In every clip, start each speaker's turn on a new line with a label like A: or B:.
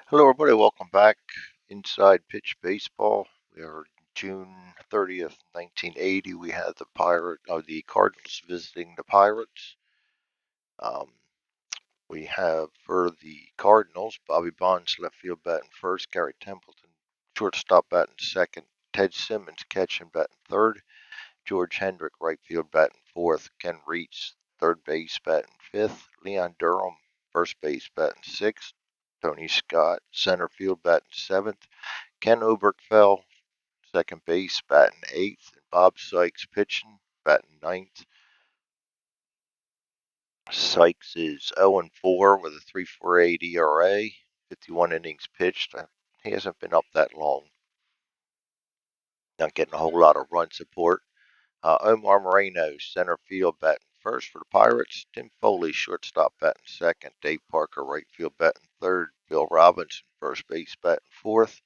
A: Hello, everybody. Welcome back. Inside Pitch Baseball. We are June 30th, 1980. We had the Cardinals visiting the Pirates. Um, we have for the Cardinals, Bobby Bonds left field batting first, Gary Templeton shortstop batting second, Ted Simmons catching batting third, George Hendrick right field batting fourth, Ken Reitz third base batting fifth, Leon Durham first base batting sixth, Tony Scott center field batting seventh, Ken Oberkfell, second base, batting eighth, and Bob Sykes pitching, batting ninth. Sykes is 0-4 with a 3.48 ERA, 51 innings pitched. He hasn't been up that long. Not getting a whole lot of run support. Omar Moreno, center field, batting first for the Pirates. Tim Foley, shortstop, batting second. Dave Parker, right field, batting third. Bill Robinson, first base, batting fourth.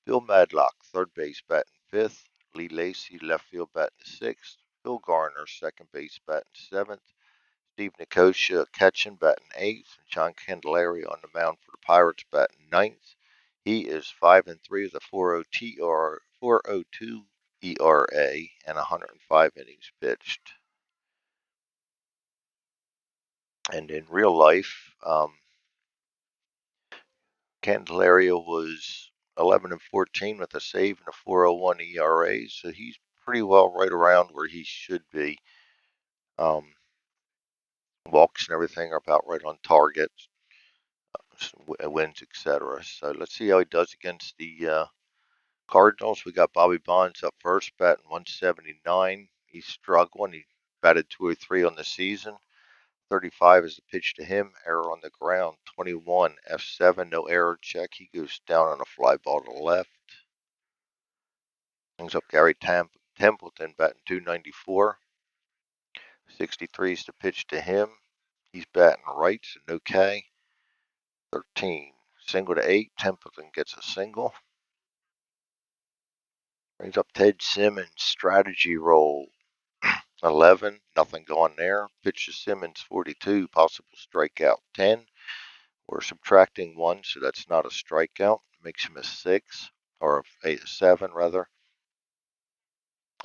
A: Bill Madlock, third base, batting fifth. Lee Lacy, left field, batting sixth. Bill Garner, second base, batting seventh. Steve Nicosia, catching, batting eighth. And John Candelaria on the mound for the Pirates, batting ninth. He is 5-3 with a 4.02 ERA and 105 innings pitched. And in real life, Candelaria was 11-14 with a save and a 4.01 ERA, so he's pretty well right around where he should be. Walks and everything are about right on target, wins, etc. So let's see how he does against the Cardinals. We got Bobby Bonds up first, batting 179. He's struggling. He batted 203 on the season. 35 is the pitch to him. Error on the ground. 21 F7, no error check. He goes down on a fly ball to the left. Brings up Gary Templeton, batting 294. 63 is the pitch to him. He's batting right, so no K. 13. Single to 8. Templeton gets a single. Brings up Ted Simmons, strategy roll. 11, nothing going there. Pitch to Simmons, 42, possible strikeout 10. We're subtracting 1, so that's not a strikeout. Makes him a 6, or a 7 rather.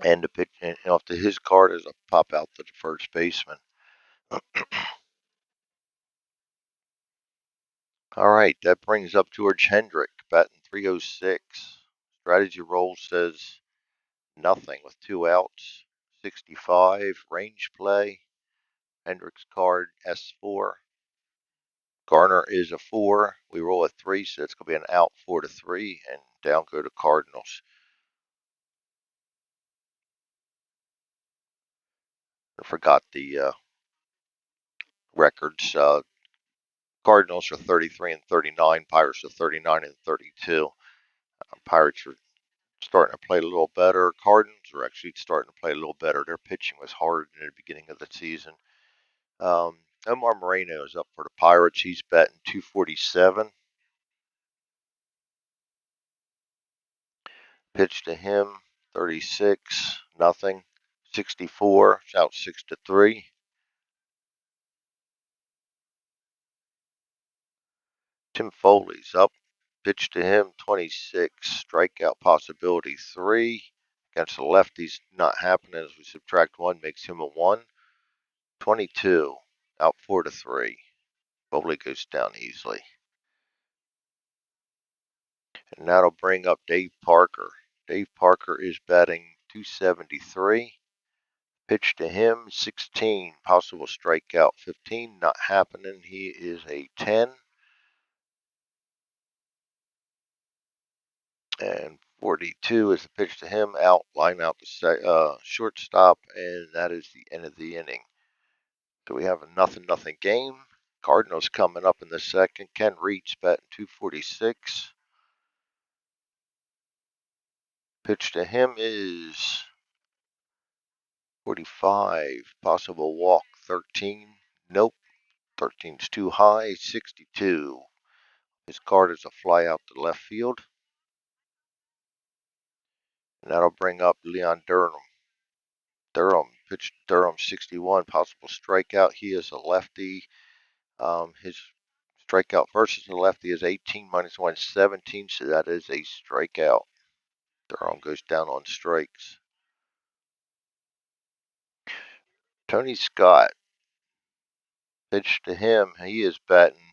A: And the pitch, and off to his card is a pop out to the first baseman. All right, that brings up George Hendrick, batting 306. Strategy roll says nothing with 2 outs. 65, range play. Hendrick's card S4. Garner is a 4. We roll a 3, so it's going to be an out 4-3, and down go the Cardinals. I forgot the records. Cardinals are 33-39. Pirates are 39-32. Pirates are starting to play a little better. Cardinals are actually starting to play a little better. Their pitching was hard in the beginning of the season. Omar Moreno is up for the Pirates. He's batting 247. Pitch to him, 36, nothing. 64, out 6-3. Tim Foley's up. Pitch to him, 26, strikeout possibility 3. Against the lefties, not happening as we subtract 1, makes him a 1. 22, out 4-3. Foley goes down easily. And that'll bring up Dave Parker. Dave Parker is batting 273. Pitch to him, 16, possible strikeout 15, not happening. He is a 10. And 42 is the pitch to him, out, line out to shortstop, and that is the end of the inning. So we have a nothing game. Cardinals coming up in the second. Ken Reitz batting 246. Pitch to him is 45. Possible walk 13. Nope. 13's too high. 62. His card is a fly out to left field. And that'll bring up Leon Durham. Pitch Durham 61. Possible strikeout. He is a lefty. His Strikeout versus the lefty is 18 minus 117, so that is a strikeout. Their arm goes down on strikes. Tony Scott, pitch to him, he is batting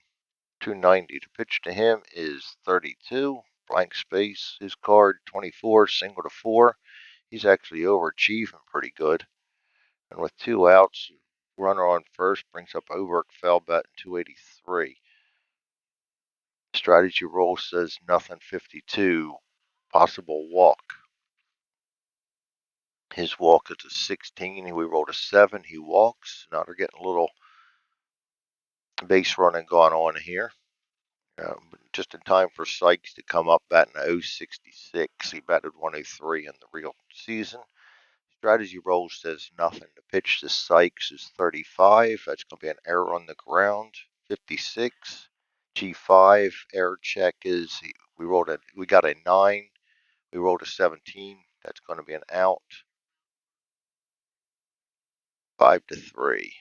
A: 290. The pitch to him is 32. Blank space, his card 24, single to 4. He's actually overachieving pretty good. And with 2 outs, runner on first brings up Overick, foul batting 283. Strategy roll says nothing 52. Possible walk. His walk is a 16. We rolled a 7. He walks. Now they're getting a little base running going on here. Just in time for Sykes to come up batting 066. He batted 103 in the real season. Strategy roll says nothing. The pitch to Sykes is 35. That's going to be an error on the ground. 56. G5 error check is we got a 9. We rolled a 17. That's going to be an out. 5-3.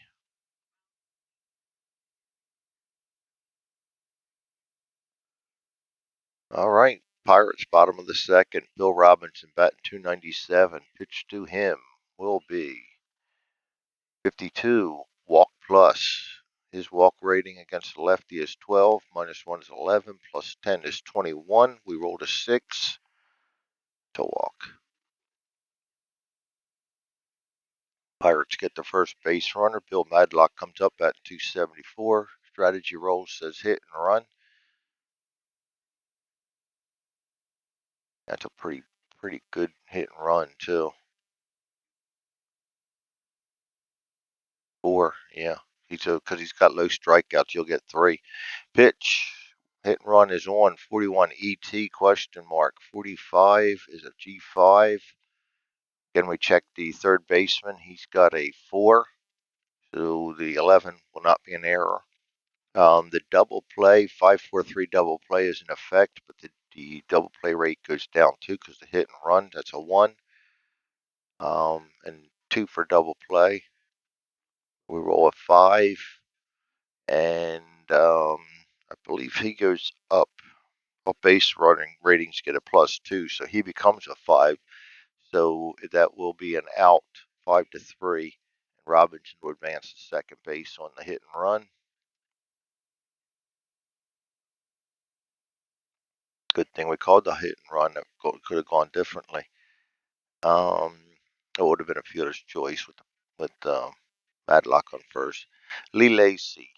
A: All right. Pirates bottom of the second. Bill Robinson batting 297. Pitch to him will be 52. Walk plus. His walk rating against the lefty is 12. Minus 1 is 11. Plus 10 is 21. We rolled a 6 to walk. Pirates get the first base runner. Bill Madlock comes up at 274. Strategy roll says hit and run. That's a pretty good hit and run too. 4, yeah. Because he's got low strikeouts, you'll get 3. Pitch, hit and run is on. 41 ET question mark. 45 is a G5. Again, we check the third baseman. He's got a 4, so the 11 will not be an error. The double play, 5-4-3 double play is in effect, but the double play rate goes down too because the hit and run, that's a 1. And 2 for double play. We roll a 5, and I believe he goes up. Base running ratings get a +2, so he becomes a 5. So that will be an out, 5-3. And Robinson will advance to second base on the hit and run. Good thing we called the hit and run. That could have gone differently. It would have been a fielder's choice with Madlock on first. Lee Lacy.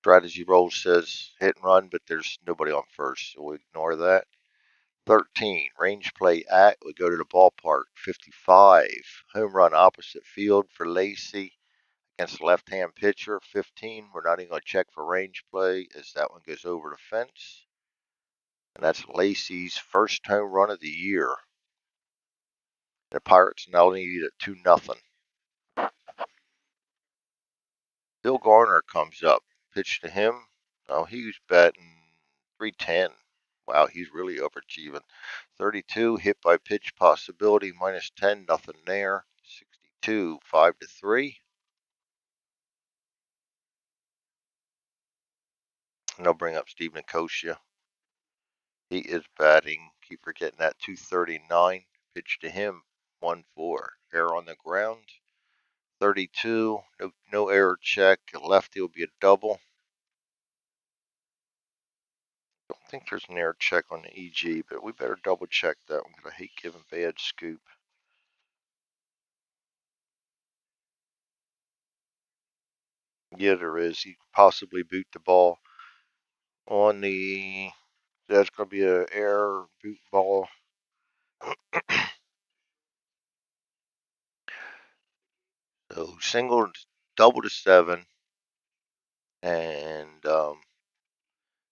A: Strategy roll says hit and run, but there's nobody on first, so we ignore that. 13, range play at, we go to the ballpark. 55, home run opposite field for Lacy against the left-hand pitcher. 15, we're not even going to check for range play as that one goes over the fence. And that's Lacy's first home run of the year. The Pirates now lead at 2-0. Bill Garner comes up. Pitch to him. Oh, he's batting 310. Wow, he's really overachieving. 32, hit by pitch possibility, minus 10, nothing there. 62, 5-3. And they'll bring up Steve Nicosia. He is batting, keep forgetting that, 239. Pitch to him, 1-4. Error on the ground. 32, no error check. Lefty will be a double. Don't think there's an error check on the EG, but we better double check that one because I hate giving bad scoop. Yeah, there is. He could possibly boot the ball on the. That's going to be an error boot ball. So single, double to 7, and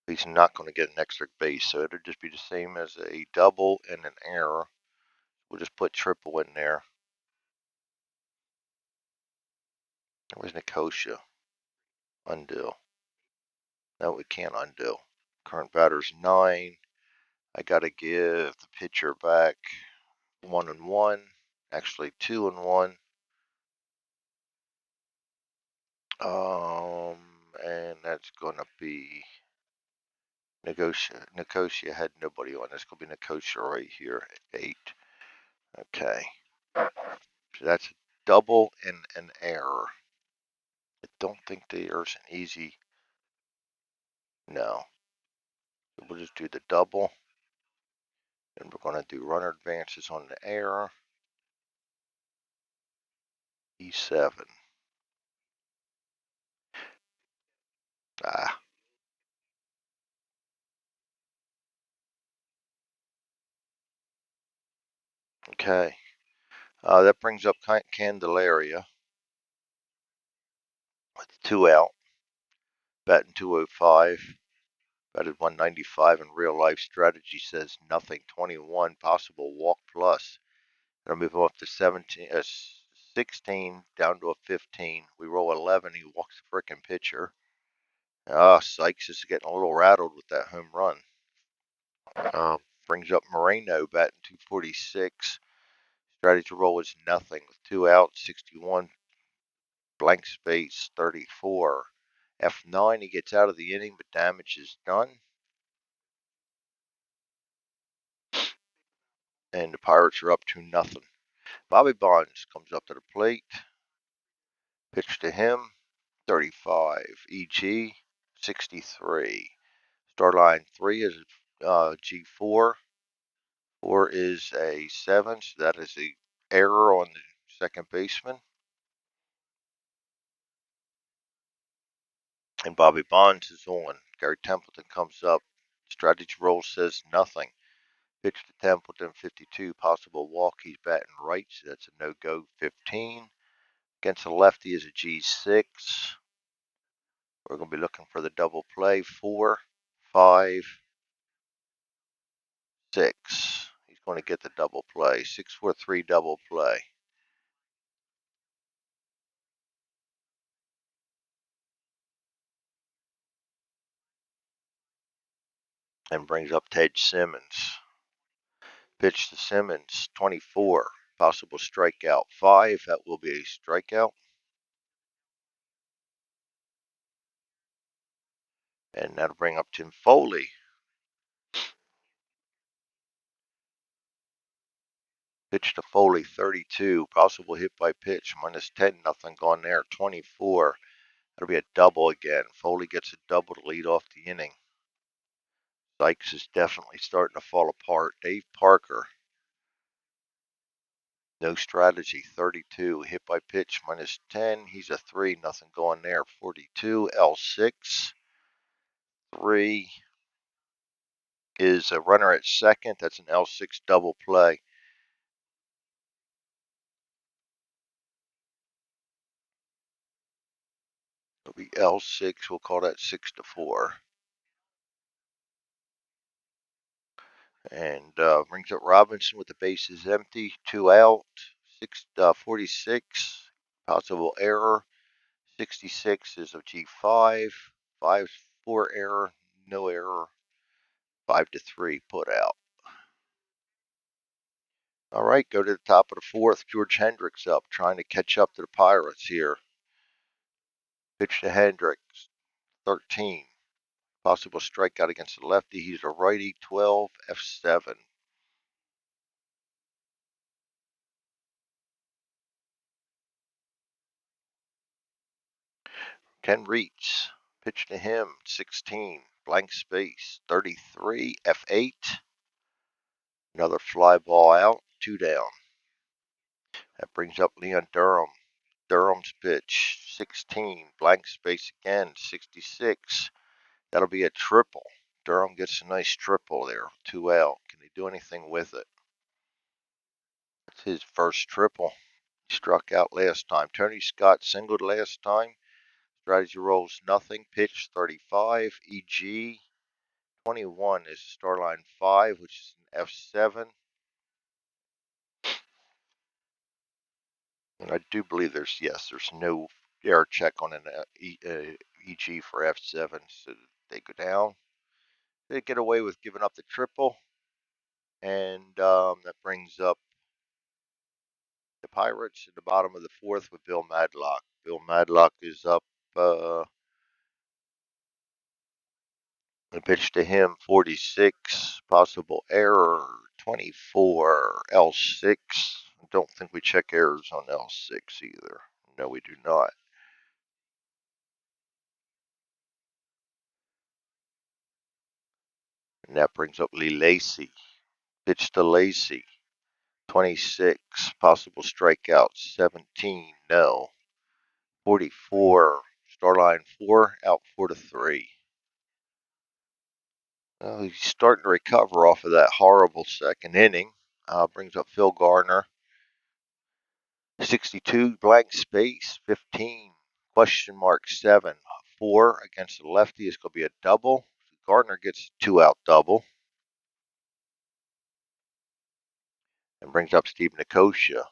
A: he's not going to get an extra base, so it'll just be the same as a double and an error. We'll just put triple in there. Where's Nicosia? Undo. No, we can't undo. Current batter's 9. I got to give the pitcher back 1-1. Actually, 2-1. And that's going to be Nicosia. Nicosia had nobody on. That's going to be Nicosia right here at 8. Okay. So that's a double and an error. I don't think there's an easy. No. So we'll just do the double. And we're going to do runner advances on the error. E7. Ah. Okay. That brings up Candelaria with 2 out. Batting 205. Batted 195 in real life. Strategy says nothing. 21. Possible walk plus. Gonna move him up to 16, down to a 15. We roll 11. He walks the frickin' pitcher. Sykes is getting a little rattled with that home run. Brings up Moreno, batting 246. Strategy roll is nothing with 2 outs, 61. Blank space, 34. F9, he gets out of the inning, but damage is done. And the Pirates are up to nothing. Bobby Bonds comes up to the plate. Pitch to him, 35. EG, 63. Start line 3 is G4. 4 is a 7, so that is a error on the second baseman. And Bobby Bonds is on. Gary Templeton comes up. Strategy roll says nothing. Pitch to Templeton, 52. Possible walk. He's batting right, so that's a no-go, 15. Against the lefty is a G6. We're going to be looking for the double play. 4, 5, 6. He's going to get the double play. 6-4-3 double play. And brings up Ted Simmons. Pitch to Simmons, 24. Possible strikeout, 5. That will be a strikeout. And that'll bring up Tim Foley. Pitch to Foley, 32. Possible hit by pitch, -10, nothing gone there. 24. That'll be a double again. Foley gets a double to lead off the inning. Sykes is definitely starting to fall apart. Dave Parker, no strategy, 32. Hit by pitch, -10. He's a 3, nothing going there. 42. L6. 3 is a runner at second. That's an L6 double play. It'll be L6. We'll call that 6-4. And brings up Robinson with the bases empty. 2 out. 46. Possible error. 66 is a G5. 5-4 error. No error. 5-3 put out. All right, go to the top of the 4th. George Hendricks up, trying to catch up to the Pirates here. Pitch to Hendricks, 13. Possible strikeout against the lefty. He's a righty, 12. F7. Ken Reitz. Pitch to him, 16. Blank space, 33. F8. Another fly ball out, 2 down. That brings up Leon Durham. Durham's pitch, 16. Blank space again, 66. That'll be a triple. Durham gets a nice triple there, 2 out. Can he do anything with it? It's his first triple. He struck out last time. Tony Scott singled last time. Strategy rolls nothing. Pitch 35. EG 21 is star line 5, which is an F7. And I do believe there's no error check on an EG for F7, so they go down. They get away with giving up the triple, and that brings up the Pirates at the bottom of the 4th with Bill Madlock. Bill Madlock is up The pitch to him, 46. Possible error, 24. L6. I don't think we check errors on L6 either. No, we do not. And that brings up Lee Lacy. Pitch to Lacy, 26. Possible strikeouts, 17. No. 44. Star line 4, out 4-3. He's starting to recover off of that horrible second inning. Brings up Phil Garner. 62, blank space, 15. Question mark 7. 4 against the lefty is going to be a double. Gardner gets a 2-out double. And brings up Steve Nicosia.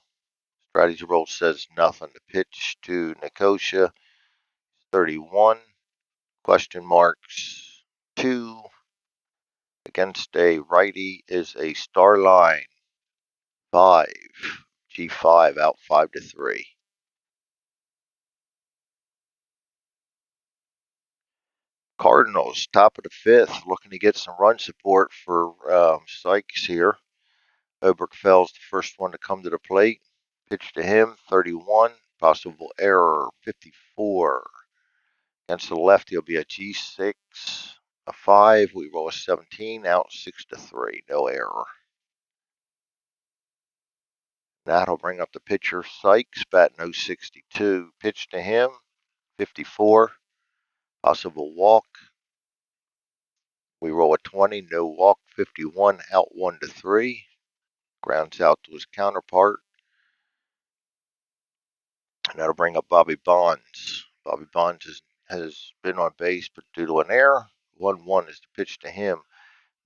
A: Strategy roll says nothing. The pitch to Nicosia, 31. Question marks 2. Against a righty is a star line 5. G5 out 5-3. Cardinals, top of the 5th, looking to get some run support for Sykes here. Oberkfeld's the first one to come to the plate. Pitch to him, 31. Possible error, 54. Against the left, he'll be a G6, a 5. We roll a 17, out 6-3. No error. That'll bring up the pitcher, Sykes, batting 062. Pitch to him, 54. Possible walk. We roll a 20, no walk, 51, out 1-3. Grounds out to his counterpart. And that'll bring up Bobby Bonds. Bobby Bonds has been on base, but due to an error, 1-1 is the pitch to him.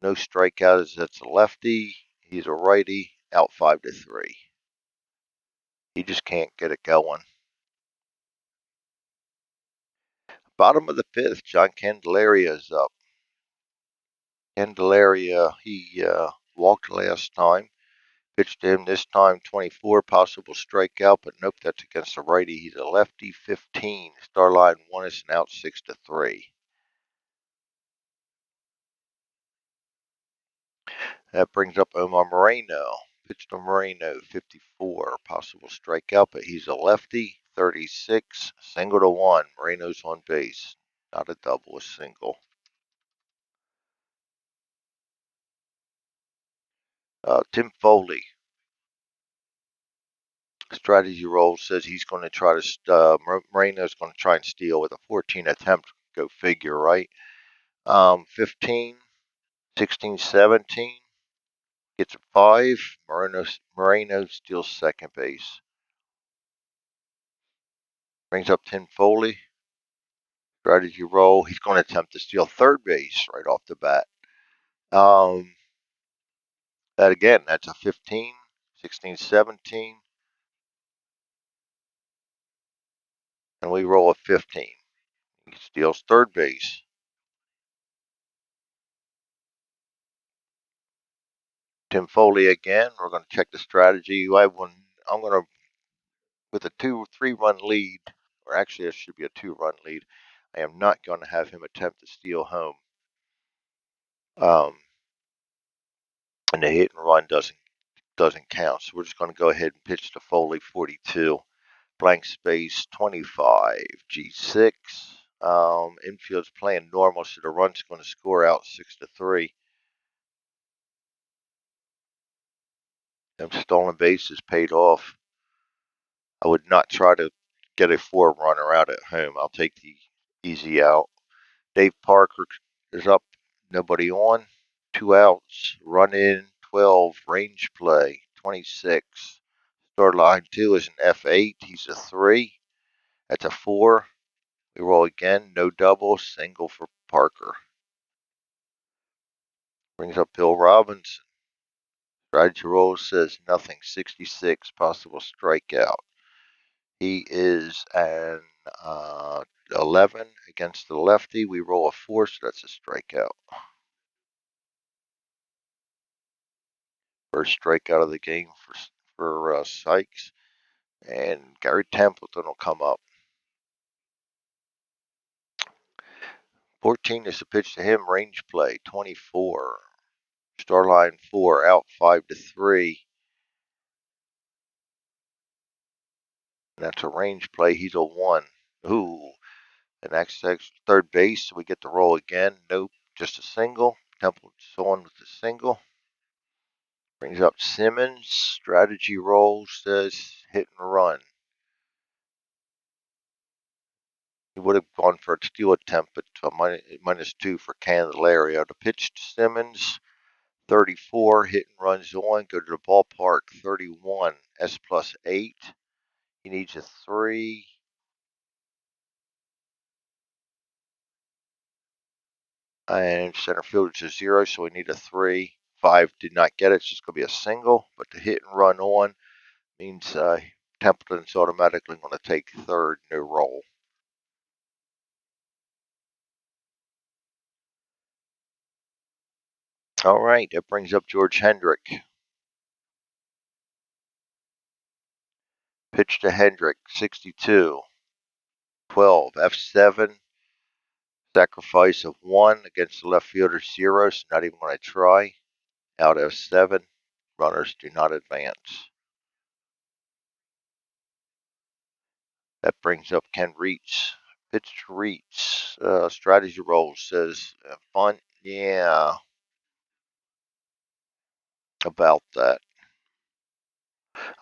A: No strikeout as that's a lefty. He's a righty, out 5-3. He just can't get it going. Bottom of the 5th, John Candelaria is up. Candelaria, he walked last time. Pitched to him this time, 24, possible strikeout, but nope, that's against the righty. He's a lefty, 15. Star line 1 is an out 6-3. That brings up Omar Moreno. Pitched to Moreno, 54. Possible strikeout, but he's a lefty, 36. Single to 1. Moreno's on base. Not a double, a single. Tim Foley. Strategy roll says he's going to try to, Moreno's going to try and steal with a 14 attempt. Go figure, right? 15, 16, 17. Gets a 5. Moreno steals second base. Brings up Tim Foley. Strategy roll. He's going to attempt to steal third base right off the bat. That again, that's a 15, 16, 17. And we roll a 15. He steals third base. Tim Foley again. We're going to check the strategy. I'm going to, with a 2-3 run lead, or actually it should be a 2-run lead, I am not going to have him attempt to steal home. And the hit and run doesn't count. So we're just going to go ahead and pitch to Foley, 42. Blank space, 25. G6. Infield's playing normal, so the run's going to score out 6-3. Them stolen bases paid off. I would not try to get a 4-runner out at home. I'll take the easy out. Dave Parker is up. Nobody on. 2 outs. Run in. 12. Range play. 26. Start line 2 is an F8. He's a 3. That's a 4. We roll again. No double. Single for Parker. Brings up Bill Robinson. Strategy roll says nothing. 66. Possible strikeout. He is an 11 against the lefty. We roll a 4, so that's a strikeout. First strikeout of the game for Sykes. And Gary Templeton will come up. 14 is the pitch to him. Range play. 24. Star line 4. Out 5-3. That's a range play. He's a 1. Ooh. And that's third base. So we get the roll again. Nope. Just a single. Templeton's on with the single. Brings up Simmons. Strategy roll says hit and run. He would have gone for a steal attempt, but -2 for Candelario. The pitch to Simmons. 34. Hit and runs on. Go to the ballpark. 31. S+8. He needs a 3. And center field is a 0, so we need a 3. 5 did not get it. It's just going to be a single. But the hit and run on means Templeton's automatically going to take third, no roll. All right, that brings up George Hendrick. Pitch to Hendrick, 62. 12, F7. Sacrifice of 1 against the left fielder, 0, so not even going to try. Out F7. Runners do not advance. That brings up Ken Reitz. Pitch to Reitz. Strategy roll says bunt. Yeah, about that.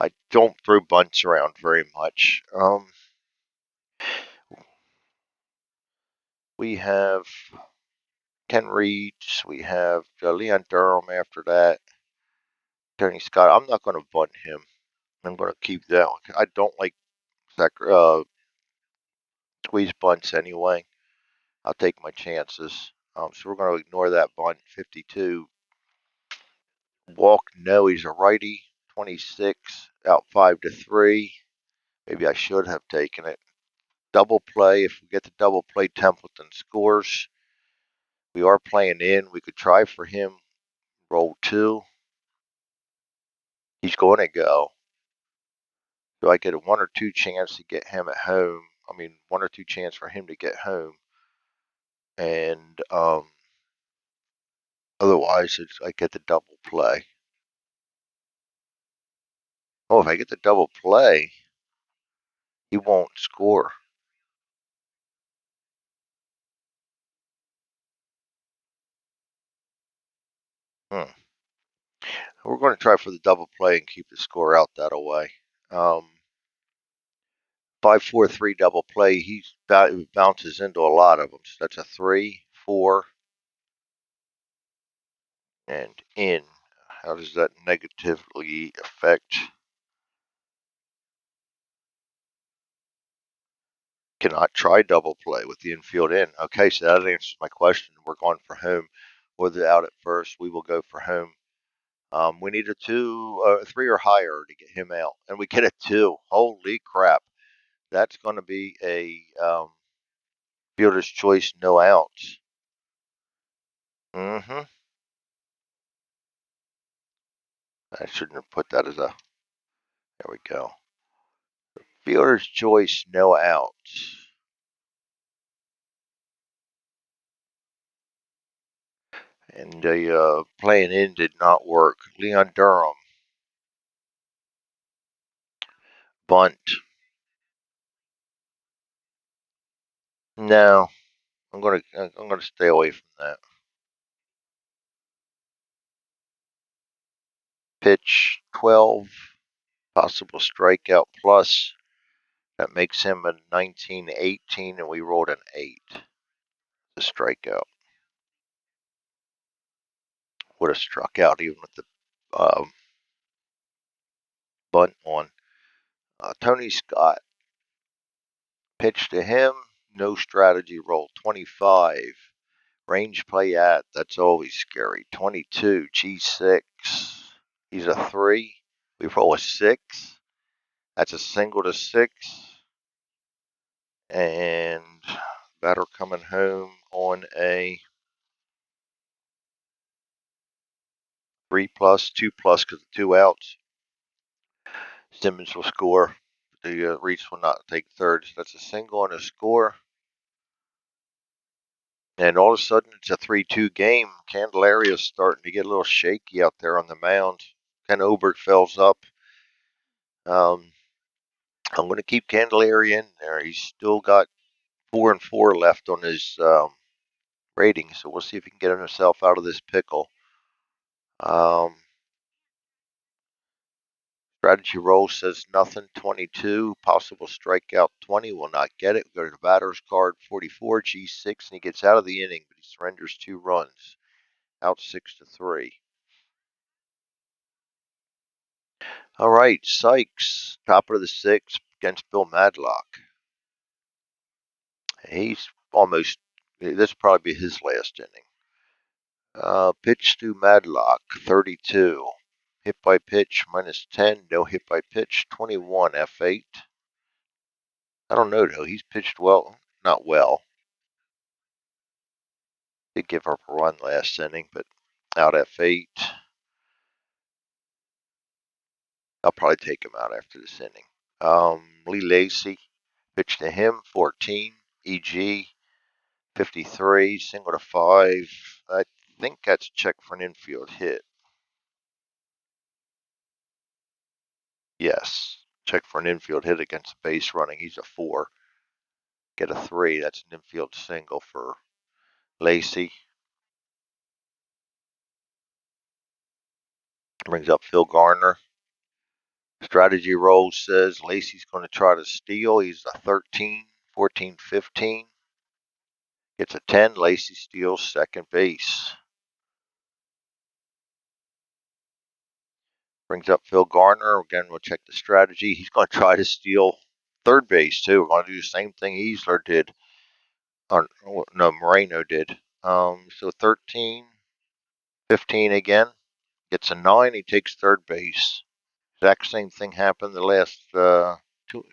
A: I don't throw bunts around very much. We have Ken Reitz. We have Leon Durham after that. Tony Scott. I'm not going to bunt him. I'm going to keep that one. I don't like squeeze bunts anyway. I'll take my chances. So we're going to ignore that bunt. 52. Walk, no, he's a righty. 26. Out 5-3. Maybe I should have taken it. Double play. If we get the double play, Templeton scores. We are playing in. We could try for him. Roll 2. He's going to go. Do I get a 1 or 2 chance to get him at home? I mean, 1 or 2 chance for him to get home. And otherwise, I get the double play. Oh, if I get the double play, he won't score. Hmm. We're going to try for the double play and keep the score out that way. 5-4-3 double play. He bounces into a lot of them. So that's a 3, 4, and in. How does that negatively affect? Cannot try double play with the infield in. Okay, so that answers my question. We're going for home. Or the out at first. We will go for home. We need a 2, 3 or higher to get him out, and we get a 2. Holy crap! That's going to be a fielder's choice, no outs. Mm-hmm. I shouldn't have put that as a. There we go. Fielder's choice, no outs. And the playing in did not work. Leon Durham, bunt. No, I'm gonna stay away from that. Pitch 12, possible strikeout plus. That makes him a 19-18, and we rolled an 8. The strikeout would have struck out even with the bunt on. Tony Scott, pitch to him, no strategy roll. 25. Range play at, that's always scary. 22, G6. He's a 3. We roll a 6. That's a single to 6. And batter coming home on a 3 plus, 2 plus because of 2 outs. Simmons will score. The Reese will not take third. So that's a single and a score. And all of a sudden, it's a 3-2 game. Candelaria's starting to get a little shaky out there on the mound. Ken Oberfeld's up. Um, I'm going to keep Candelaria in there. He's still got 4-4 left on his rating, so we'll see if he can get himself out of this pickle. Strategy roll says nothing. 22. Possible strikeout 20. Will not get it. We go to the batter's card 44. G6, and he gets out of the inning, but he surrenders 2 runs. Out 6-3. All right, Sykes, top of the 6th against Bill Madlock. He's almost. This will probably be his last inning. Pitch to Madlock, 32. Hit by pitch, -10. No hit by pitch, 21. F8. I don't know, though. He's pitched well. Not well. Did give up a run last inning, but out F8. I'll probably take him out after this inning. Lee Lacy, pitch to him, 14. EG, 53. Single to 5. I think that's a check for an infield hit. Yes, check for an infield hit against the base running. He's a 4. Get a 3. That's an infield single for Lacy. Brings up Phil Garner. Strategy roll says Lacy's going to try to steal. He's a 13, 14, 15. Gets a 10. Lacy steals second base. Brings up Phil Garner. Again, we'll check the strategy. He's going to try to steal third base, too. We're going to do the same thing Easler did. Or, no, Moreno did. So 13, 15 again. Gets a 9. He takes third base. Exact same thing happened the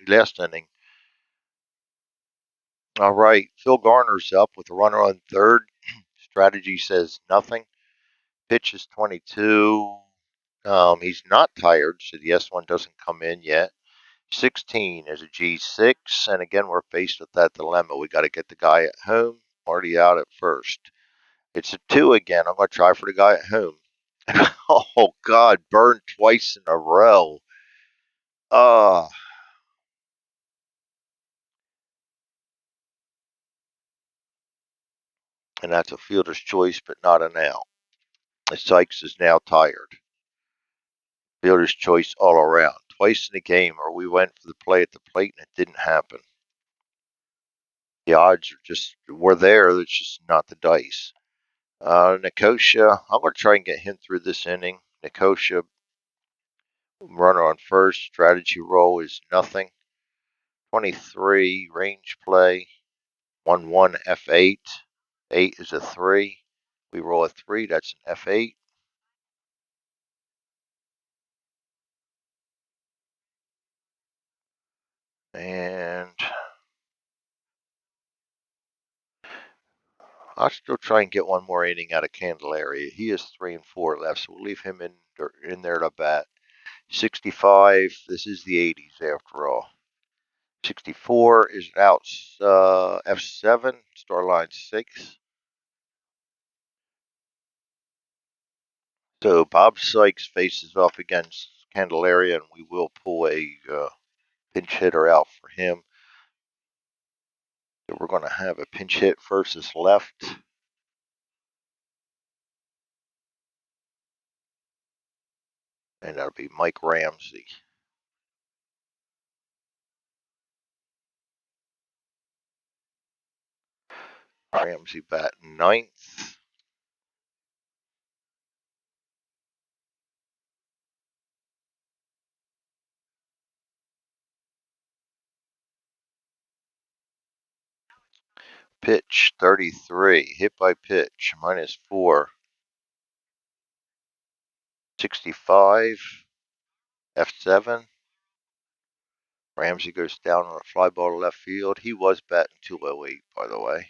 A: last inning. All right, Phil Garner's up with a runner on third. Strategy says nothing. Pitch is 22. He's not tired, so the S1 doesn't come in yet. 16 is a G6, and again, we're faced with that dilemma. We got to get the guy at home, already out at first. It's a 2 again. I'm going to try for the guy at home. Oh, God, burned twice in a row. Ah. And that's a fielder's choice, but not an out. Sykes is now tired. Fielder's choice all around. Twice in the game, or we went for the play at the plate and it didn't happen. The odds were there. It's just not the dice. Nicosia, I'm going to try and get him through this inning. Nicosia, runner on first. Strategy roll is nothing. 23, range play. 1-1 F8. 8 is a 3. We roll a 3. That's an F8. And I'll still try and get one more inning out of Candelaria. He has 3-4 left, so we'll leave him in there to bat. 65. This is the 80s after all. 64 is out. F7, star line 6. So Bob Sykes faces off against Candelaria, and we will pull a pinch hitter out for him. So we're going to have a pinch hit versus left. And that'll be Mike Ramsey. Ramsey batting ninth. Pitch 33. Hit by pitch -4. 65. F7. Ramsey goes down on a fly ball to left field. He was batting 208, by the way.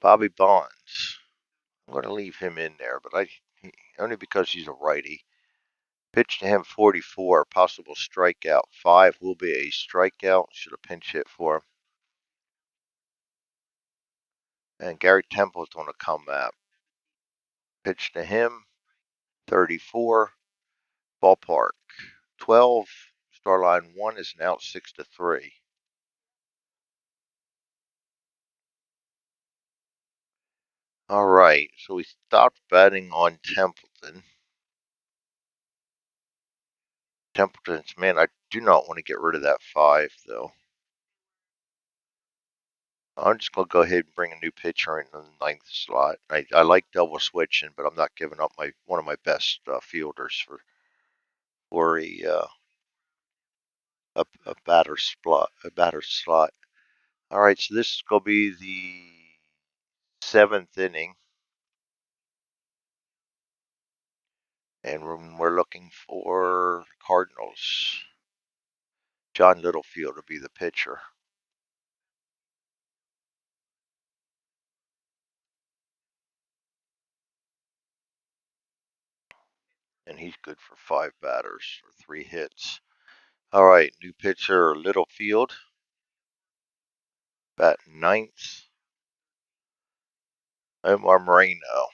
A: Bobby Bonds. I'm going to leave him in there, but only because he's a righty. Pitch to him 44. Possible strikeout. 5 will be a strikeout. Should have pinch hit for him. And Gary Temple's going to come up. Pitch to him, 34, ballpark, 12, star line 1 is now 6-3. All right, so we stopped betting on Templeton. Templeton's, man, I do not want to get rid of that 5, though. I'm just going to go ahead and bring a new pitcher in the 9th slot. I like double switching, but I'm not giving up one of my best fielders for a batter slot. All right, so this is going to be the 7th inning, and we're looking for Cardinals. John Littlefield will be the pitcher, and he's good for 5 batters or 3 hits. All right, new pitcher Littlefield, batting 9th. Omar Moreno.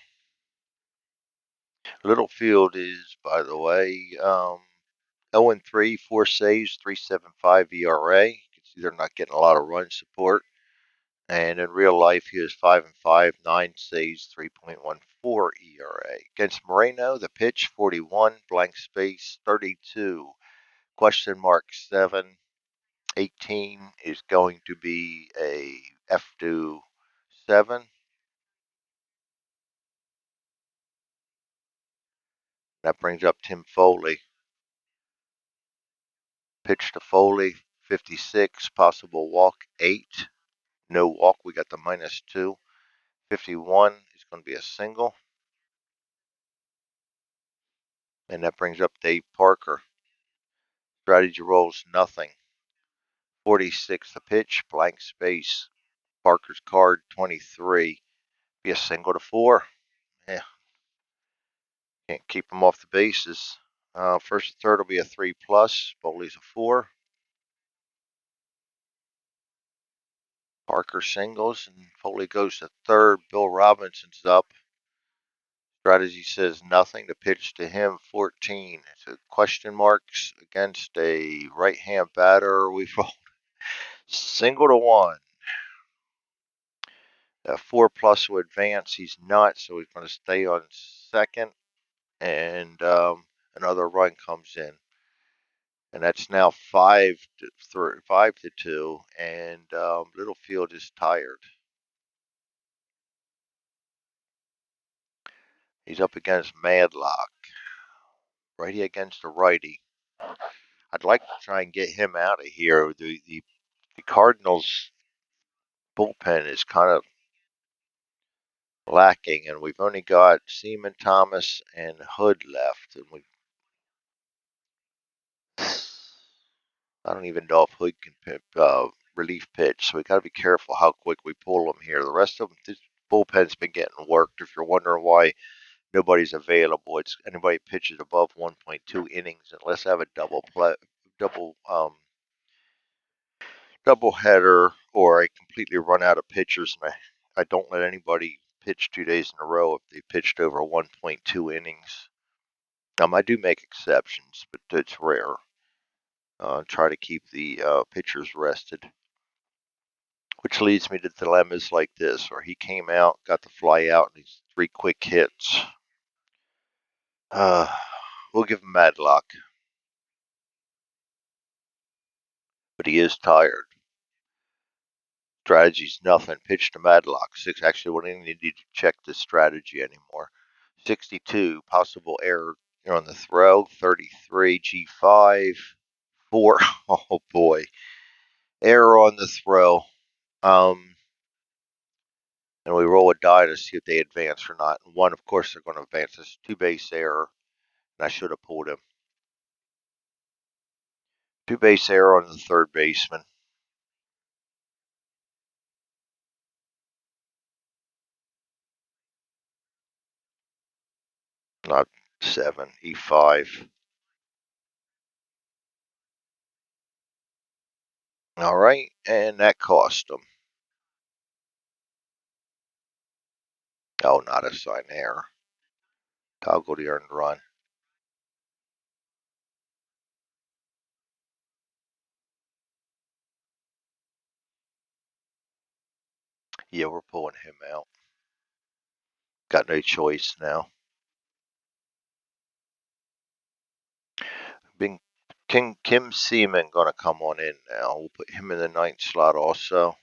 A: Littlefield is, by the way, 0-3, 4 saves, 3.75 ERA. You can see they're not getting a lot of run support. And in real life, he is 5-5, 9 saves, 3.14 ERA. Against Moreno, the pitch 41, blank space 32, question mark 7. 18 is going to be a F2 7. That brings up Tim Foley. Pitch to Foley, 56, possible walk 8. No walk, we got the -2. 51 is going to be a single. And that brings up Dave Parker. Strategy rolls nothing. 46 the pitch, blank space. Parker's card 23. Be a single to 4. Yeah, can't keep him off the bases. First and third will be a 3+. Foley's a 4. Parker singles and Foley goes to third. Bill Robinson's up. Strategy says nothing. The pitch to him 14. It's a question marks against a right-hand batter. We rolled single to 1. A 4+ will advance. He's not, so he's going to stay on second. And another run comes in, and that's now 5-2. And Littlefield is tired. He's up against Madlock, righty against a righty. I'd like to try and get him out of here. The Cardinals bullpen is kind of lacking, and we've only got Seaman, Thomas, and Hood left, and I don't even know if Hood can relief pitch, so we got to be careful how quick we pull them here. The rest of them, this bullpen's been getting worked. If you're wondering why nobody's available, it's anybody pitches above 1.2 innings, unless I have a double header, or I completely run out of pitchers, and I don't let anybody pitch 2 days in a row if they pitched over 1.2 innings. I do make exceptions, but it's rare. Try to keep the pitchers rested, which leads me to dilemmas like this, where he came out, got the fly out, and these 3 quick hits. Uh, we'll give him mad luck, but he is tired. Strategy's nothing. Pitch to Madlock. 6. Actually, we don't even need to check this strategy anymore. 62. Possible error on the throw. 33. G5. 4. Oh boy. Error on the throw. And we roll a die to see if they advance or not. And 1, of course, they're going to advance. This 2-base error, and I should have pulled him. 2-base error on the third baseman. Not 7. E5. All right, and that cost them. Oh, not a sign there. Toggle the earned run. Yeah, we're pulling him out. Got no choice now. Bing, Kim Seaman gonna come on in now. We'll put him in the ninth slot also.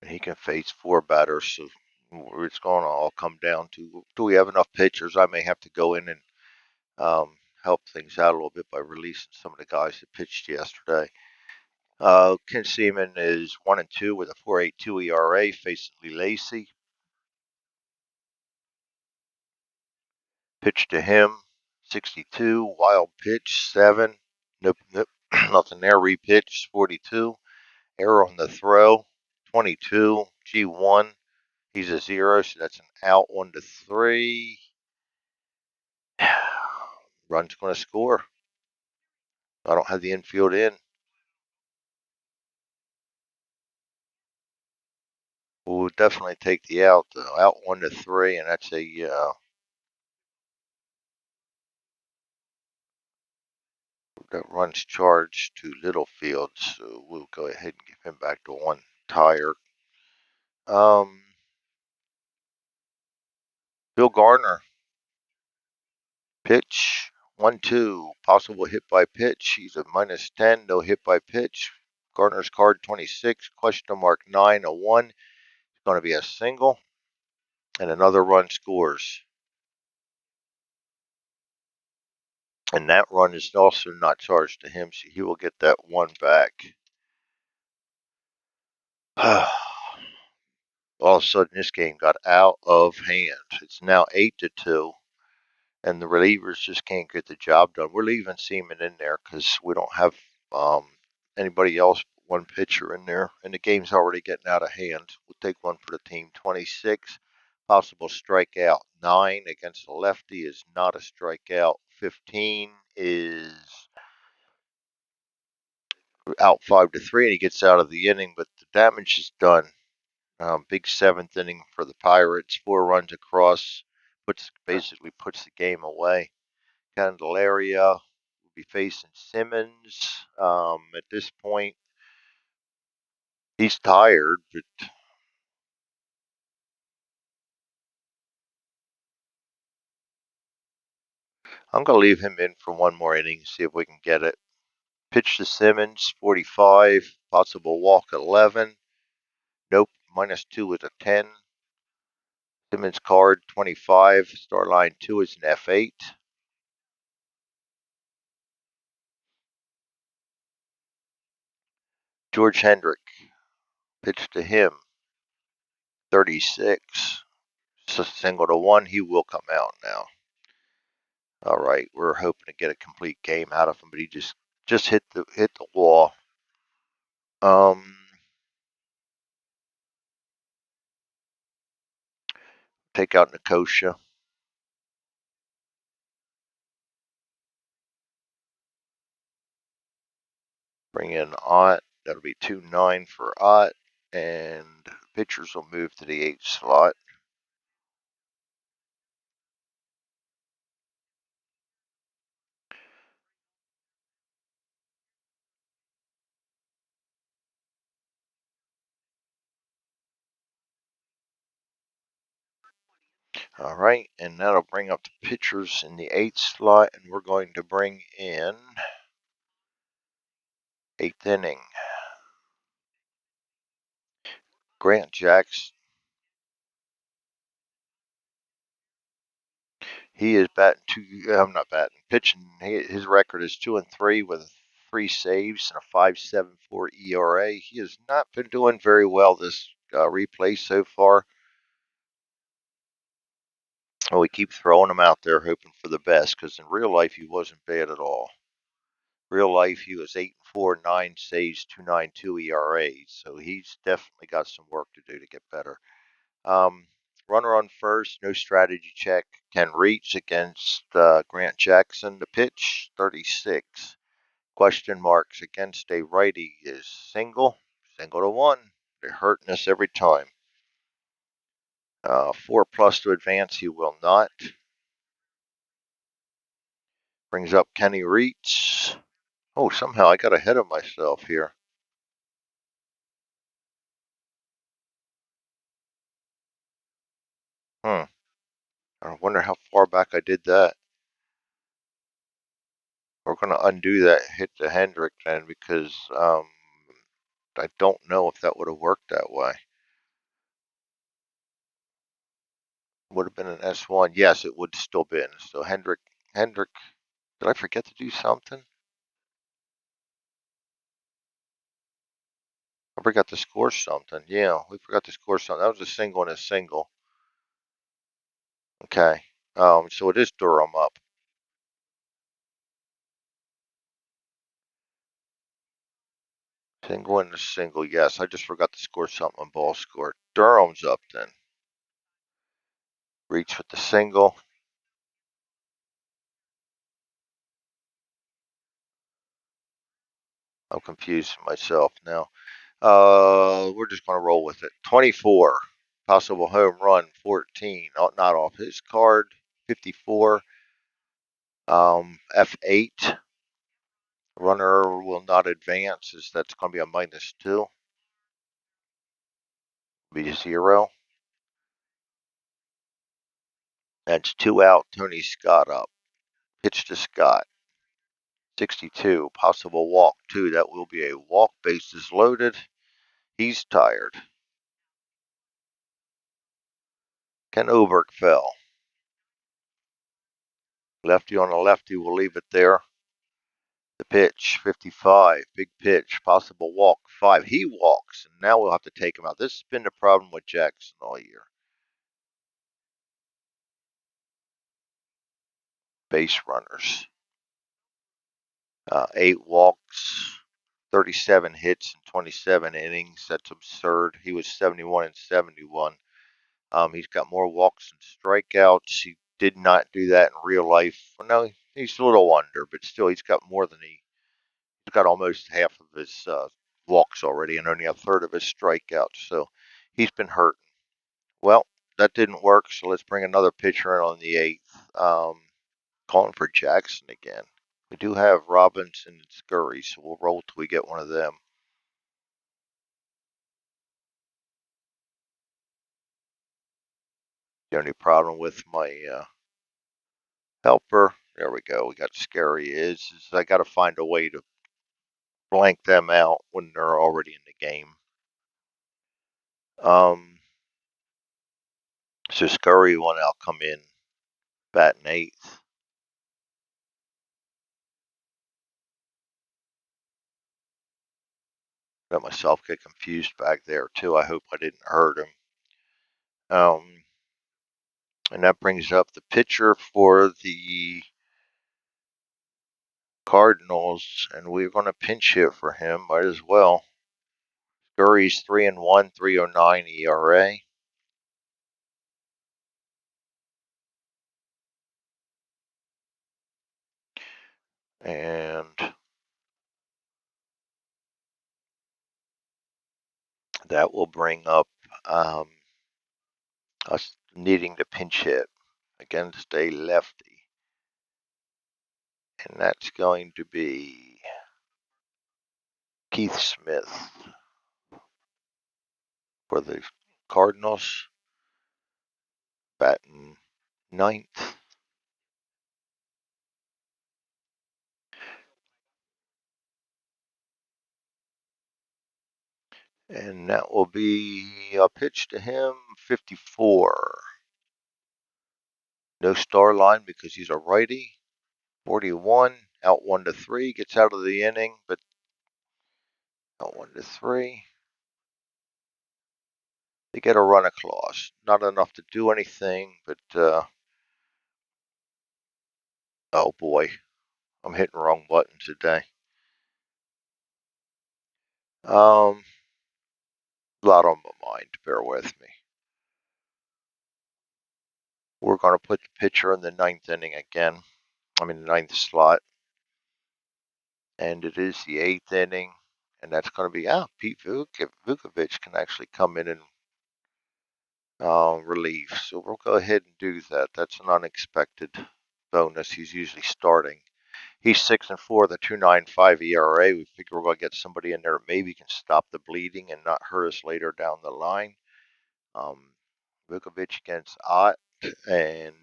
A: And he can face four batters, so it's going to all come down to, do we have enough pitchers? I may have to go in and help things out a little bit by releasing some of the guys that pitched yesterday. Ken Seaman is 1-2 with a 4.82 ERA facing Lee Lacy. Pitch to him, 62. Wild pitch, 7. Nope, nope. Nothing there. Repitch, 42. Error on the throw, 22. G1. He's a 0, so that's an out. 1-3. Run's going to score. I don't have the infield in. We'll definitely take the out, though. Out 1-3, and that's a that runs charged to Littlefield, so we'll go ahead and give him back to one tire. Um, Bill Garner, pitch 1-2, possible hit by pitch. He's a -10, no hit by pitch. Garner's card 26, question mark 9, a 1. It's going to be a single, and another run scores. And that run is also not charged to him, so he will get that one back. All of a sudden, this game got out of hand. It's now 8-2, and the relievers just can't get the job done. We're leaving Seaman in there because we don't have um, anybody else but one pitcher in there, and the game's already getting out of hand. We'll take one for the team. 26, possible strikeout. 9 against the lefty is not a strikeout. 15 is out 5-3, and he gets out of the inning, but the damage is done. Big seventh inning for the Pirates. 4 runs across, basically puts the game away. Candelaria will be facing Simmons. At this point, he's tired, but I'm going to leave him in for one more inning, see if we can get it. Pitch to Simmons, 45, possible walk 11. Nope, -2 with a 10. Simmons card 25, star line 2 is an F8. George Hendrick, pitch to him, 36. So single to 1, he will come out now. All right, we're hoping to get a complete game out of him, but he just hit the wall. Take out Nicosia. Bring in Ott. That'll be 2-9 for Ott, and pitchers will move to the 8th slot. All right, and that'll bring up the pitchers in the 8th slot, and we're going to bring in 8th inning. Grant Jackson. He is batting two. I'm not batting. Pitching. His record is 2-3 with 3 saves and a 5.74 ERA. He has not been doing very well this replay so far. And we keep throwing him out there, hoping for the best. Because in real life, he wasn't bad at all. Real life, he was 8-4, 9 saves, 2.92 ERA. So he's definitely got some work to do to get better. runner on first, no strategy check. Can reach against Grant Jackson. The pitch, 36. Question marks against a righty is single. Single to one. They're hurting us every time. 4+ to advance, he will not. Brings up Kenny Reitz. Oh, somehow I got ahead of myself here. I wonder how far back I did that. We're going to undo that hit to Hendrick then because I don't know if that would have worked that way. Would have been an S1. Yes, it would still been. So Hendrick, did I forget to do something? I forgot to score something. Yeah, we forgot to score something. That was a single and a single. Okay. So it is Durham up. Single and a single. Yes, I just forgot to score something on ball score. Durham's up then. Reach with the single. I'm confused myself now. We're just going to roll with it. 24. Possible home run, 14. Not off his card. 54. F8. Runner will not advance, as that's going to be a -2. Be 0. That's 2 out. Tony Scott up. Pitch to Scott. 62. Possible walk, 2. That will be a walk. Bases loaded. He's tired. Ken Oberg fell. Lefty on a lefty. We'll leave it there. The pitch, 55, big pitch, possible walk, 5. He walks, and now we'll have to take him out. This has been the problem with Jackson all year. Base runners. 8 walks, 37 hits in 27 innings. That's absurd. He was 71 and 71. He's got more walks and strikeouts. He did not do that in real life. Well, no, he's a little under, but still, he's got more than he's got almost half of his walks already and only a third of his strikeouts. So he's been hurt. Well, that didn't work, so let's bring another pitcher in on the 8th. Calling for Jackson again. We do have Robinson and Scurry, so we'll roll till we get one of them. The only problem with my helper, there we go, we got Scurry, is I got to find a way to blank them out when they're already in the game. So Scurry will now come in, batting 8th. Got myself get confused back there too. I hope I didn't hurt him. And that brings up the pitcher for the Cardinals, and we're going to pinch hit for him. Might as well. Scurry's 3-1, 3.09 ERA. And that will bring up us needing to pinch hit against a lefty. And that's going to be Keith Smith for the Cardinals, batting 9th. And that will be a pitch to him, 54. No star line because he's a righty. 41, out 1-3, gets out of the inning, but out 1-3. They get a run across. Not enough to do anything, but oh boy, I'm hitting the wrong buttons today. A lot on my mind. Bear with me. We're going to put the pitcher in the ninth inning again. I mean, the ninth slot. And it is the eighth inning. And that's going to be, Pete Vukovich can actually come in and relief. So we'll go ahead and do that. That's an unexpected bonus. He's usually starting. He's 6-4 with a 2.95 ERA. We figure we're going to get somebody in there that maybe can stop the bleeding and not hurt us later down the line. Vukovic against Ott, and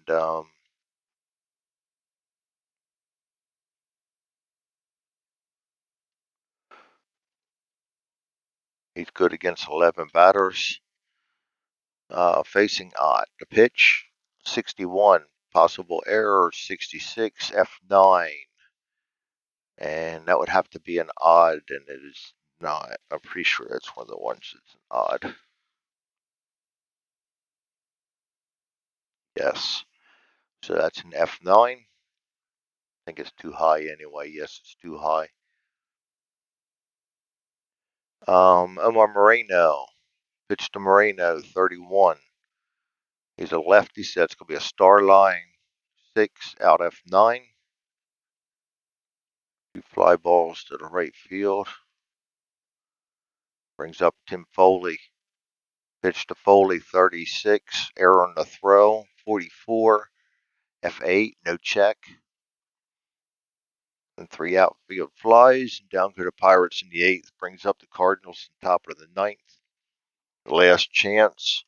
A: he's good against 11 batters. Facing Ott, the pitch 61, possible error 66, F9, and that would have to be an odd, and it is not. I'm pretty sure that's one of the ones that's an odd. Yes. So that's an F9. I think it's too high anyway. Yes, it's too high. Omar Moreno. Pitch to Moreno, 31. He's a lefty, so that's going to be a star line. 6 out F9. Two fly balls to the right field. Brings up Tim Foley. Pitch to Foley, 36. Error on the throw, 44. F8, no check. And 3 outfield flies. Down to the Pirates in the 8th. Brings up the Cardinals on top of the 9th. The last chance.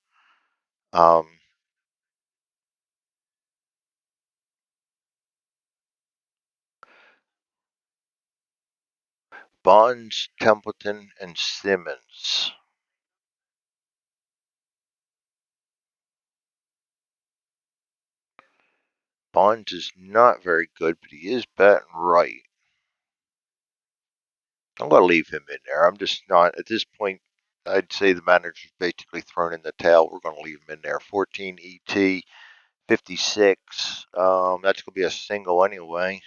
A: Bonds, Templeton, and Simmons. Bonds is not very good, but he is batting right. I'm going to leave him in there. I'm just not, at this point, I'd say the manager's basically thrown in the towel. We're going to leave him in there. 14 ET, 56. That's going to be a single anyway.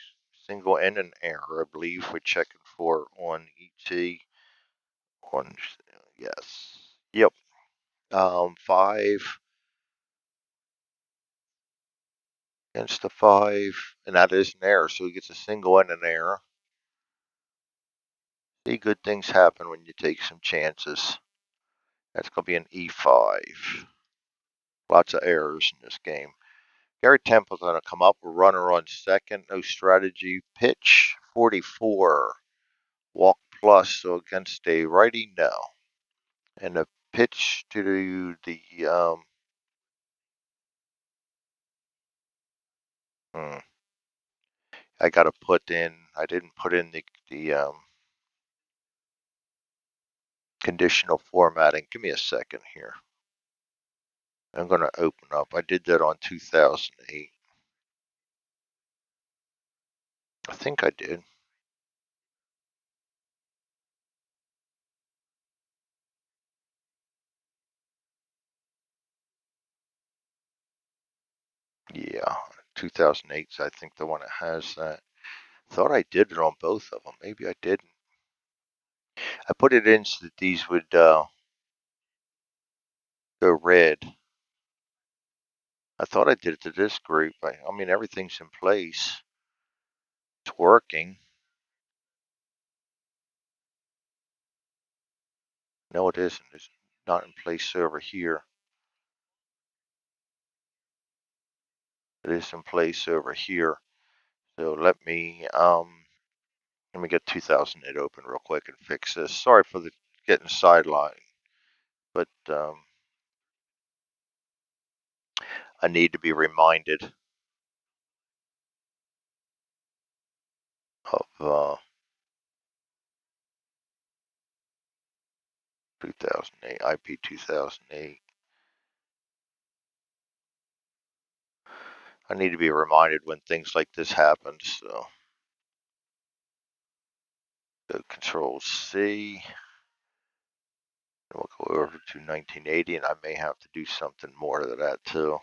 A: Single and an error, I believe. We're checking for on ET. On, yes. Yep. 5 against the 5, and that is an error. So he gets a single and an error. See, good things happen when you take some chances. That's going to be an E5. Lots of errors in this game. Gary Temple's going to come up. A runner on second. No strategy. Pitch 44. Walk plus. So against a righty, no. And a pitch to the I got to put in. I didn't put in the conditional formatting. Give me a second here. I'm going to open up. I did that on 2008. I think I did. Yeah, 2008 is I think the one that has that. Thought I did it on both of them. Maybe I didn't. I put it in so that these would go red. I thought I did it to this group. I mean, everything's in place. It's working. No, it isn't. It's not in place over here. It is in place over here. So let me get 2008 open real quick and fix this. Sorry for the getting sidelined, but I need to be reminded of 2008, IP 2008. I need to be reminded when things like this happen. So go Control C. And we'll go over to 1980, and I may have to do something more to that too.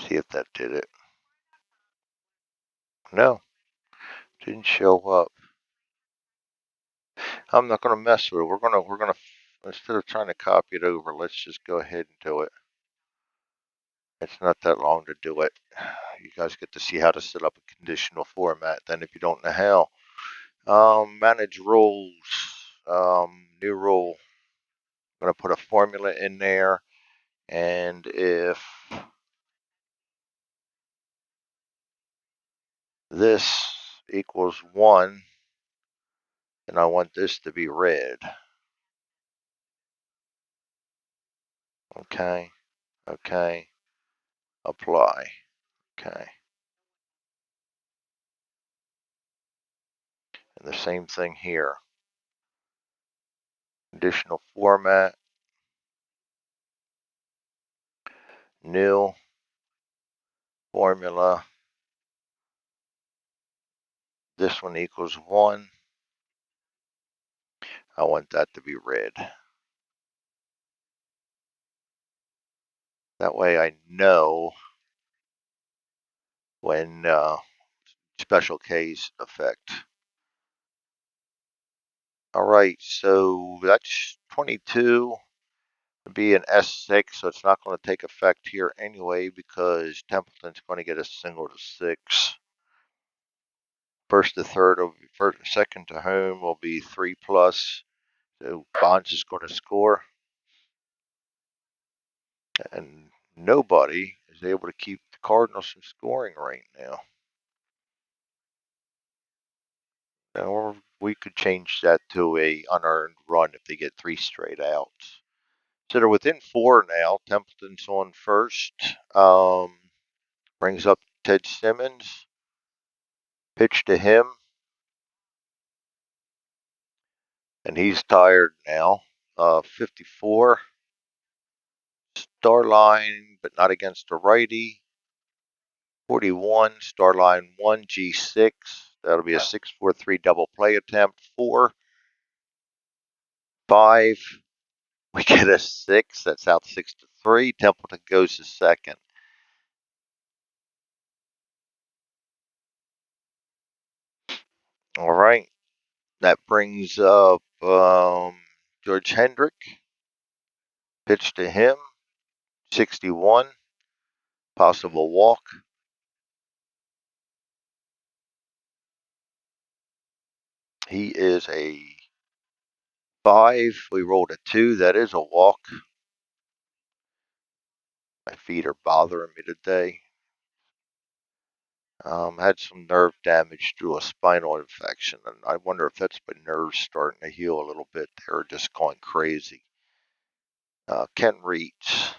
A: See if that did it. No, didn't show up. I'm not gonna mess with it. We're gonna instead of trying to copy it over, let's just go ahead and do it. It's not that long to do it. You guys get to see how to set up a conditional format. Then, if you don't know how, manage rules. New rule. I'm gonna put a formula in there, and if this equals 1, then I want this to be red. Okay, okay, apply. Okay, and the same thing here. Conditional format, new formula. This one equals 1. I want that to be red. That way I know when special case effect. All right, so that's 22 to be an S6, so it's not going to take effect here anyway because Templeton's going to get a single to 6. First to third, second to home will be 3 plus. So Bonds is going to score, and nobody is able to keep the Cardinals from scoring right now. Or we could change that to a unearned run if they get 3 straight outs. So they're within 4 now. Templeton's on first. Brings up Ted Simmons. Pitch to him. And he's tired now. 54. Star line, but not against a righty. 41. Star line 1, G6. That'll be a 6-4-3 double play attempt. 4. 5. We get a 6. That's out 6-3. Templeton goes to second. All right. That brings up George Hendrick. Pitch to him. 61. Possible walk. He is a 5. We rolled a 2. That is a walk. My feet are bothering me today. Had some nerve damage through a spinal infection, and I wonder if that's my nerves starting to heal a little bit. They're just going crazy. Ken Reach.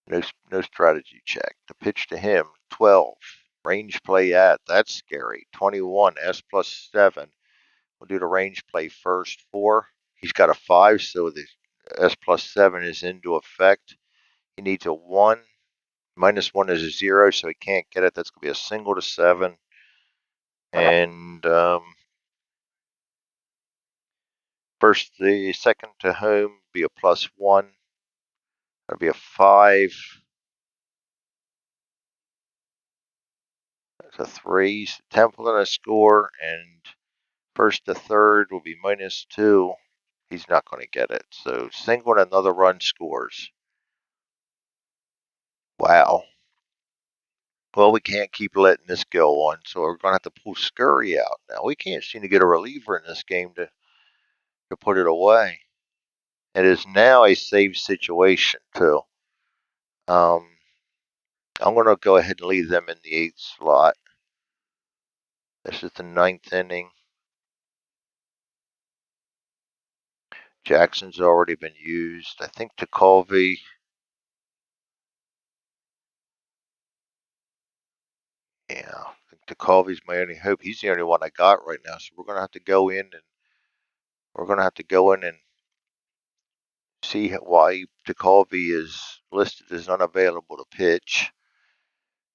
A: No strategy check. The pitch to him, 12. Range play at. That's scary. 21. S plus 7. We'll do the range play first. 4. He's got a 5, so the S plus 7 is into effect. He needs a 1. Minus 1 is a 0, so he can't get it. That's going to be a single to 7. And the second to home be a plus 1. That'll be a 5. That's a 3. So Templeton a score, and first to third will be minus 2. He's not going to get it. So single and another run scores. Wow. Well, we can't keep letting this go on, so we're going to have to pull Scurry out. Now, we can't seem to get a reliever in this game to put it away. It is now a save situation, too. I'm going to go ahead and leave them in the 8th slot. This is the 9th inning. Jackson's already been used. I think TeColvey. Yeah, I think TeColvey's my only hope. He's the only one I got right now, so we're going to have to go in and see why TeColvey is listed as unavailable to pitch.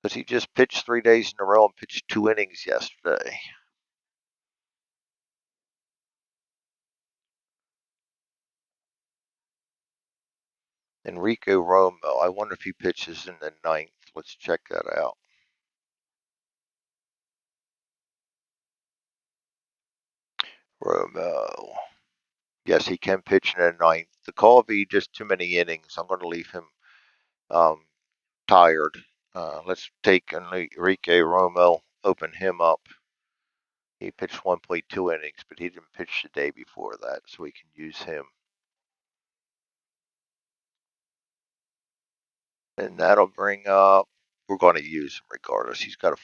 A: Because he just pitched 3 days in a row and pitched 2 innings yesterday. Enrico Romo. I wonder if he pitches in the ninth. Let's check that out. Romo. Yes, he can pitch in the ninth. The call will be just too many innings. I'm going to leave him um, tired. Let's take Enrique Romo, open him up. He pitched 1.2 innings, but he didn't pitch the day before that, so we can use him. And that'll bring up. We're going to use him regardless. He's got a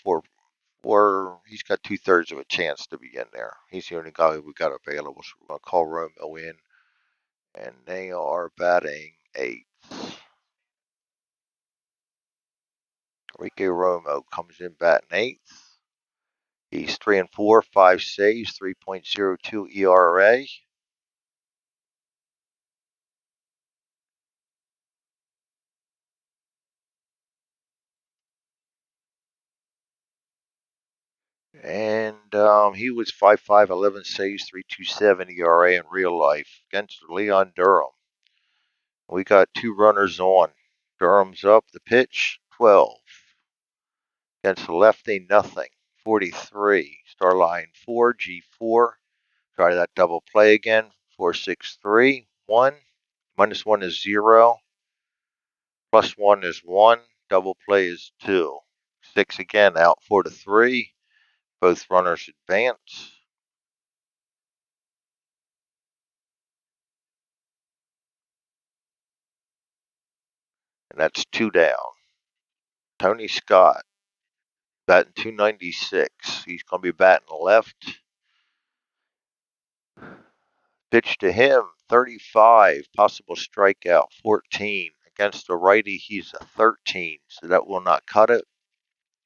A: he's got 2/3 of a chance to be in there. He's the only guy we got available, so we're going to call Romo in, and they are batting eighth. Enrique Romo comes in batting eighth. He's 3-4, 5 saves, 3.02 ERA. And he was 5.5, 11 saves, 3.27 ERA in real life against Leon Durham. We got 2 runners on. Durham's up. The pitch, 12. Against the lefty, nothing. 43. Star line 4, G4. Try that double play again. 4, 6, 3, 1. -1 is 0. +1 is 1. Double play is 2. 6 again, out 4 to 3. Both runners advance. And that's 2 down. Tony Scott, batting 296. He's going to be batting left. Pitch to him, 35. Possible strikeout, 14. Against the righty, he's a 13, so that will not cut it.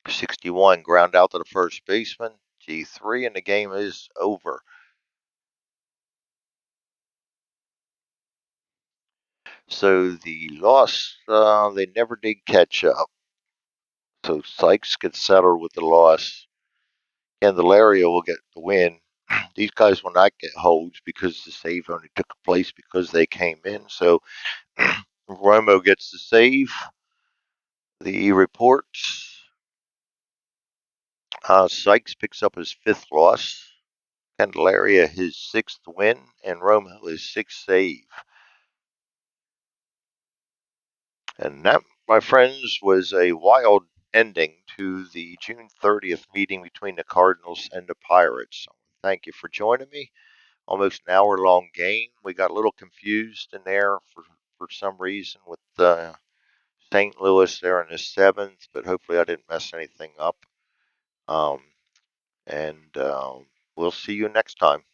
A: 61, ground out to the first baseman. G3, and the game is over. So the loss, they never did catch up. So Sykes gets settled with the loss. Candelaria will get the win. These guys will not get holds because the save only took place because they came in. So Romo gets the save. The reports. Sykes picks up his 5th loss. Candelaria his 6th win, and Romo his 6th save. And that, my friends, was a wild ending to the June 30th meeting between the Cardinals and the Pirates. Thank you for joining me. Almost an hour-long game. We got a little confused in there for some reason with St. Louis there in the 7th, but hopefully I didn't mess anything up. And we'll see you next time.